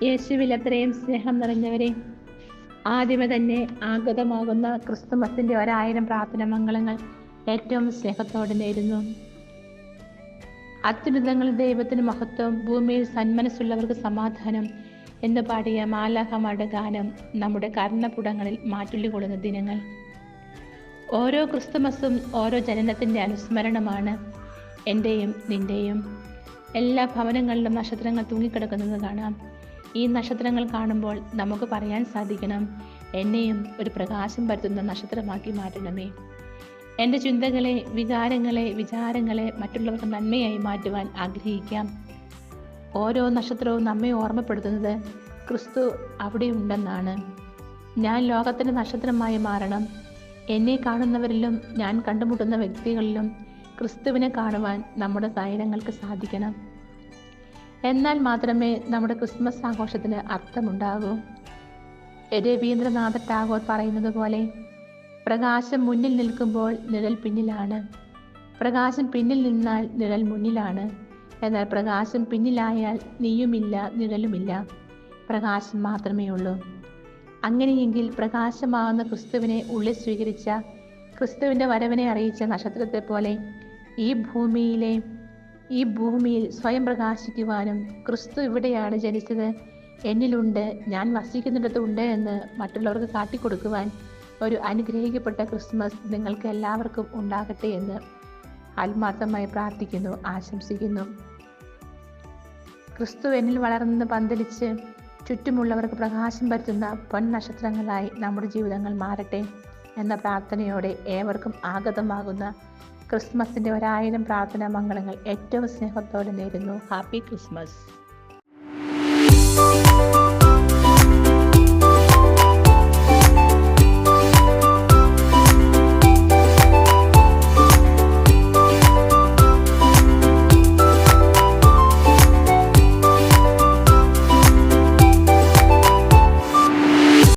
യേശുവിൽ അത്രയും സ്നേഹം നിറഞ്ഞവരെ, ആദ്യമേ തന്നെ ആഗതമാകുന്ന ക്രിസ്തുമസിന്റെ 1000 പ്രാർത്ഥന മംഗളങ്ങൾ ഏറ്റവും സ്നേഹത്തോടെ നേരുന്നു. അത്യുന്നതങ്ങളിൽ ദൈവത്തിന് മഹത്വം, ഭൂമിയിൽ സന്മനസ്സുള്ളവർക്ക് സമാധാനം എന്ന് പാടിയ മാലാഖമാരുടെ ഗാനം നമ്മുടെ കർണപുടങ്ങളിൽ മാറ്റുള്ളി കൊള്ളുന്ന ദിനങ്ങൾ. ഓരോ ക്രിസ്തുമസും ഓരോ ജനനത്തിന്റെ അനുസ്മരണമാണ്. എൻ്റെയും നിന്റെയും എല്ലാ ഭവനങ്ങളിലും നക്ഷത്രങ്ങൾ തൂങ്ങിക്കിടക്കുന്നത് കാണാം. ഈ നക്ഷത്രങ്ങൾ കാണുമ്പോൾ നമുക്ക് പറയാൻ സാധിക്കണം, എന്നെയും ഒരു പ്രകാശം പരത്തുന്ന നക്ഷത്രമാക്കി മാറ്റണമേ. എൻ്റെ ചിന്തകളെ, വികാരങ്ങളെ, വിചാരങ്ങളെ മറ്റുള്ളവർക്ക് നന്മയായി മാറ്റുവാൻ ആഗ്രഹിക്കാം. ഓരോ നക്ഷത്രവും നമ്മെ ഓർമ്മപ്പെടുത്തുന്നത് ക്രിസ്തു അവിടെ ഉണ്ടെന്നാണ്. ഞാൻ ലോകത്തിൻ്റെ നക്ഷത്രമായി മാറണം. എന്നെ കാണുന്നവരിലും ഞാൻ കണ്ടുമുട്ടുന്ന വ്യക്തികളിലും ക്രിസ്തുവിനെ കാണുവാൻ നമ്മുടെ നയനങ്ങൾക്ക് സാധിക്കണം. എന്നാൽ മാത്രമേ നമ്മുടെ ക്രിസ്മസ് ആഘോഷത്തിന് അർത്ഥമുണ്ടാകൂ. രവീന്ദ്രനാഥ ടാഗോർ പറയുന്നത് പോലെ, പ്രകാശം മുന്നിൽ നിൽക്കുമ്പോൾ നിഴൽ പിന്നിലാണ്. പ്രകാശം പിന്നിൽ നിന്നാൽ നിഴൽ മുന്നിലാണ്. എന്നാൽ പ്രകാശം പിന്നിലായാൽ നീയുമില്ല, നിഴലുമില്ല, പ്രകാശം മാത്രമേ ഉള്ളൂ. അങ്ങനെയെങ്കിൽ പ്രകാശമാകുന്ന ക്രിസ്തുവിനെ ഉള്ളിൽ സ്വീകരിച്ച, ക്രിസ്തുവിൻ്റെ വരവിനെ അറിയിച്ച നക്ഷത്രത്തെ പോലെ ഈ ഭൂമിയിൽ സ്വയം പ്രകാശിക്കുവാനും, ക്രിസ്തു ഇവിടെയാണ് ജനിച്ചത്, എന്നിലുണ്ട്, ഞാൻ വസിക്കുന്നിടത്ത് ഉണ്ട് എന്ന് മറ്റുള്ളവർക്ക് കാട്ടിക്കൊടുക്കുവാൻ ഒരു അനുഗ്രഹിക്കപ്പെട്ട ക്രിസ്മസ് നിങ്ങൾക്ക് എല്ലാവർക്കും ഉണ്ടാകട്ടെ എന്ന് ആത്മാർത്ഥമായി പ്രാർത്ഥിക്കുന്നു, ആശംസിക്കുന്നു. ക്രിസ്തു എന്നിൽ വളർന്ന് പന്തലിച്ച് ചുറ്റുമുള്ളവർക്ക് പ്രകാശം പരത്തുന്ന പൊൻ നക്ഷത്രങ്ങളായി നമ്മുടെ ജീവിതങ്ങൾ മാറട്ടെ എന്ന പ്രാർത്ഥനയോടെ ഏവർക്കും ആഗതമാകുന്ന ക്രിസ്മസിൻ്റെ 1000 പ്രാർത്ഥനാ മംഗളങ്ങൾ ഏറ്റവും സ്നേഹത്തോടെ നേരുന്നു. Happy Christmas.